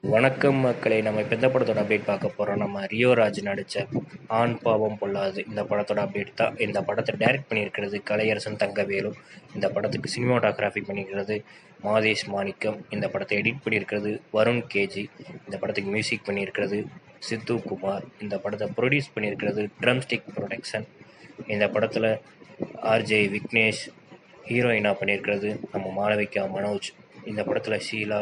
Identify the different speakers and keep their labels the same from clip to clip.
Speaker 1: வணக்கம் மக்களே, நம்ம இப்போ எந்த படத்தோட அப்டேட் பார்க்க போகிறோம். நம்ம ரியோராஜ் நடித்த ஆண் பாவம் பொல்லாது இந்த படத்தோட அப்டேட் தான். இந்த படத்தை டைரக்ட் பண்ணியிருக்கிறது கலையரசன் தங்கவேலு. இந்த படத்துக்கு சினிமாட்டோகிராஃபி பண்ணியிருக்கிறது மாதேஷ் மாணிக்கம். இந்த படத்தை எடிட் பண்ணியிருக்கிறது வருண் கேஜி. இந்த படத்துக்கு மியூசிக் பண்ணியிருக்கிறது சித்து குமார். இந்த படத்தை ப்ரொடியூஸ் பண்ணியிருக்கிறது ட்ரம்ஸ்டிக் ப்ரொடக்ஷன். இந்த படத்தில் ஆர்ஜே விக்னேஷ் ஹீரோயினாக பண்ணியிருக்கிறது நம்ம மாளவிகா மனோஜ். இந்த படத்தில் ஷீலா,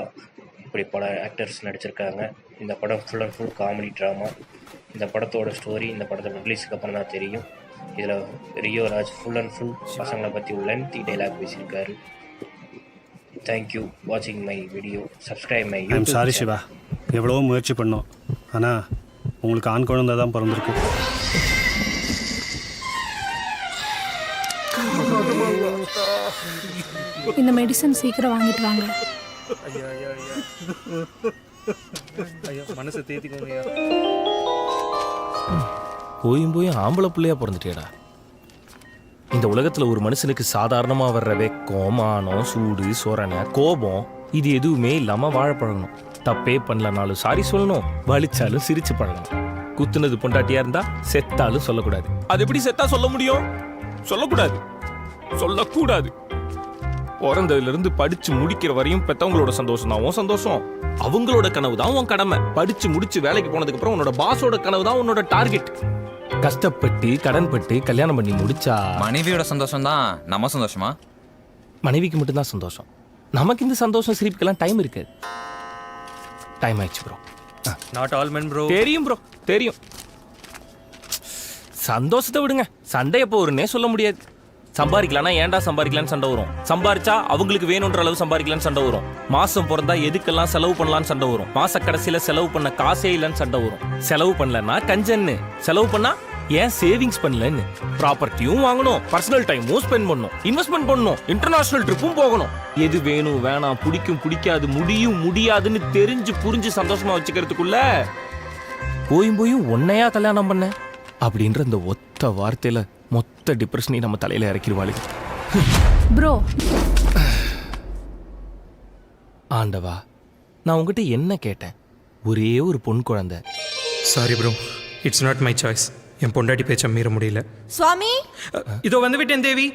Speaker 1: இப்படி பல ஆக்டர்ஸ் நடிச்சிருக்காங்க. இந்த படம் full and full comedy drama. இந்த படத்தோட ஸ்டோரி இந்த படத்தோட ரிலீஸுக்கு அப்புறம் தான் தெரியும். இதில் ரியோராஜ் ஃபுல் அண்ட் ஃபுல் பசங்களை பற்றி ஒரு லென்த்தி டைலாக் பேசியிருக்காரு. தேங்க்யூ வாட்சிங் my video. Subscribe my YouTube.
Speaker 2: Sorry Siva, எவ்வளோ முயற்சி பண்ணோம், ஆனால் உங்களுக்கு ஆண் குழந்தை தான் பிறந்திருக்கு.
Speaker 3: இந்த மெடிசன் சீக்கிரம் வாங்கிட்டு வாங்க.
Speaker 4: மனசை தேத்திக்கோங்க.
Speaker 5: போயும் ஆம்பளை பிள்ளையா பிறந்துட்டேடா. இந்த உலகத்துல ஒரு மனுஷனுக்கு சாதாரணமா வர்ற வெக்கம், மானம், சூடு, சொரணை, கோபம் இது எதுவுமே இல்லாம வாழ பழகணும். தப்பே பண்ணலனாலும் சாரி சொல்லணும், வலிச்சாலும் சிரிச்சு பழகணும். குத்துனது பொண்டாட்டியா இருந்தா செத்தாலும் சொல்லக்கூடாது. அது எப்படி செத்தா சொல்ல முடியும்? சொல்லக்கூடாது, சொல்லக்கூடாது. பிறந்ததுல இருந்து படிச்சு முடிக்கிற வரையும் பெத்தவங்களோட சந்தோஷம் தான் உன் சந்தோஷம். அவங்களோட கனவு தான் உன் கடமை. படிச்சு முடிச்சு வேலைக்கு போனதுக்கு அப்புறம் உன்னோட பாஸோட கனவு தான் உன்னோட டார்கெட். கஷ்டப்பட்டு கடன்பட்டு கல்யாணம் பண்ணி முடிச்சா
Speaker 6: மனைவியோட சந்தோஷம் தான் நம்ம சந்தோஷமா?
Speaker 5: மனைவிக்கு மட்டும்தான் சந்தோஷம். நமக்கு இந்த சந்தோஷம் சிரிப்புக்கெல்லாம் டைம் இருக்காது. டைம் ஆயிடுச்சு bro.
Speaker 4: Not all men bro.
Speaker 5: தெரியும் ப்ரோ, தெரியும். சந்தோஷத்தை விடுங்க, சண்டை எப்போ வரும்னே சொல்ல முடியாது. சம்பாதிக்கலாம்னா ஏன்டா சம்பாதிக்கலான்னு சண்டை வரும். சம்பாரிச்சா அவங்களுக்கு வேணுன்ற அளவு சம்பாதிக்கலான்னு சண்டை வரும். மாசம் பிறந்தா எதுக்கெல்லாம் செலவு பண்ணலான்னு சண்டை வரும். மாச கடைசியில செலவு பண்ண காசே இல்லைன்னு சண்டை வரும். செலவு பண்ணலன்னா கஞ்சன்னு, செலவு பண்ணா ஏன் சேவிங்ஸ் பண்ணலன்னு. ப்ராப்பர்ட்டியும் வாங்கணும், பர்சனல் டைமும் ஸ்பெண்ட் பண்ணணும், இன்வெஸ்ட்மெண்ட் பண்ணணும், இன்டர்நேஷனல் ட்ரிப்பும் போகணும். எது வேணும் வேணாம், பிடிக்கும் பிடிக்காது, முடியும் முடியாதுன்னு தெரிஞ்சு புரிஞ்சு சந்தோஷமா வச்சுக்கிறதுக்குள்ள போயும் ஒன்னையா கல்யாணம் பண்ண அப்படின்ற இந்த ஒத்த வார்த்தையில மொத்த டிப்ரெஷனையும் நம்ம தலையில இறக்கிடுவாளுங்க.
Speaker 3: ப்ரோ,
Speaker 5: ஆண்டவா, நான் உங்ககிட்ட என்ன கேட்டேன்? ஒரே ஒரு பொன் குழந்தை.
Speaker 4: Sorry bro, it's not my choice. என் பொண்டாட்டி பேச்ச மீற முடியல.
Speaker 7: சுவாமி,
Speaker 4: இதோ வந்து விட்டேன் தேவி.